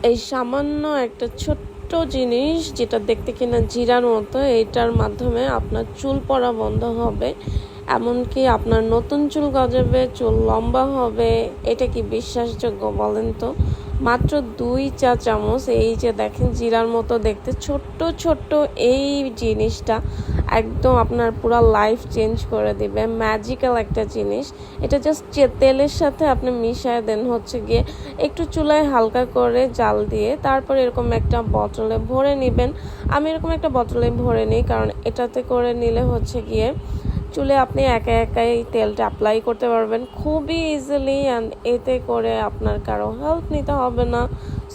এই সামান্য একটা ছোট্ট জিনিস যেটা দেখতে কিনা জিরার মতো, এইটার মাধ্যমে আপনার চুল পড়া বন্ধ হবে, এমনকি আপনার নতুন চুল গজাবে, চুল লম্বা হবে। এটা কি বিশ্বাসযোগ্য বলেন তো? মাত্র 2 চা চামচ, এই যে দেখেন জিরার মতো দেখতে ছোট্ট ছোট্ট এই জিনিসটা একদম আপনার পুরো লাইফ চেঞ্জ করে দিবে। ম্যাজিক্যাল একটা জিনিস। এটা জাস্ট তেলের সাথে আপনি মিশিয়ে দেন হচ্ছে গিয়ে একটু চুলায় হালকা করে জাল দিয়ে, তারপর এরকম একটা বোতলে ভরে নেবেন। আমি এরকম একটা বোতলে ভরে নিই, কারণ এটাতে করে নিলে হচ্ছে গিয়ে চুলে আপনি একা একাই তেলটা অ্যাপ্লাই করতে পারবেন খুবই ইজিলি, অ্যান্ড এতে করে আপনার কারো হেল্প নিতে হবে না।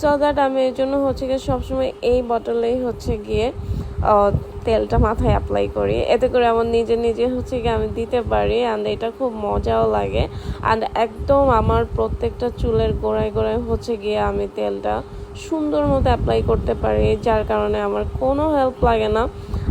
সো দ্যাট আমি এই জন্য হচ্ছে গিয়ে সবসময় এই বটলেই হচ্ছে গিয়ে তেলটা মাথায় অ্যাপ্লাই করি। এতে করে আমার নিজে নিজে হচ্ছে গিয়ে আমি দিতে পারি, অ্যান্ড এটা খুব মজাও লাগে। অ্যান্ড একদম আমার প্রত্যেকটা চুলের গোড়ায় গোড়ায় হচ্ছে গিয়ে আমি তেলটা সুন্দর মতো অ্যাপ্লাই করতে পারি, যার কারণে আমার কোনো হেল্প লাগে না।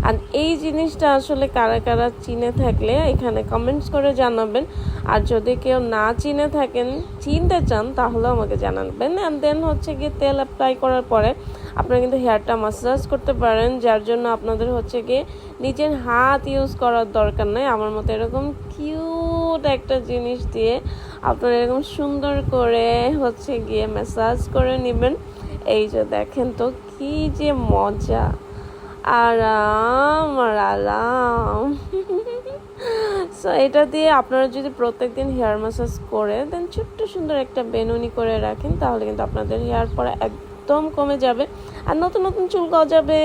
আর এই জিনিসটা আসলে কারা কারা চিনে থাকলে এখানে কমেন্টস করে জানাবেন। আর যদি কেউ না চিনে থাকেন, চিনতে চান, তাহলে আমাকে জানাবেন। অ্যান্ড দেন হচ্ছে গিয়ে তেল অ্যাপ্লাই করার পরে আপনারা কিন্তু হেয়ারটা ম্যাসাজ করতে পারেন, যার জন্য আপনাদের হচ্ছে গিয়ে নিজের হাত ইউজ করার দরকার নেই। আমার মতো এরকম কিউট একটা জিনিস দিয়ে আপনারা এরকম সুন্দর করে হচ্ছে গিয়ে ম্যাসাজ করে নেবেন। এই যে দেখেন তো কি যে মজা, আরাম আর আরাম। সো এটা দিয়ে আপনারা যদি প্রত্যেকদিন হেয়ার ম্যাসাজ করে দেন, ছোট্ট সুন্দর একটা বেনুনি করে রাখেন, তাহলে কিন্তু আপনাদের হেয়ার পড়া একদম কমে যাবে আর নতুন নতুন চুল গজাবে।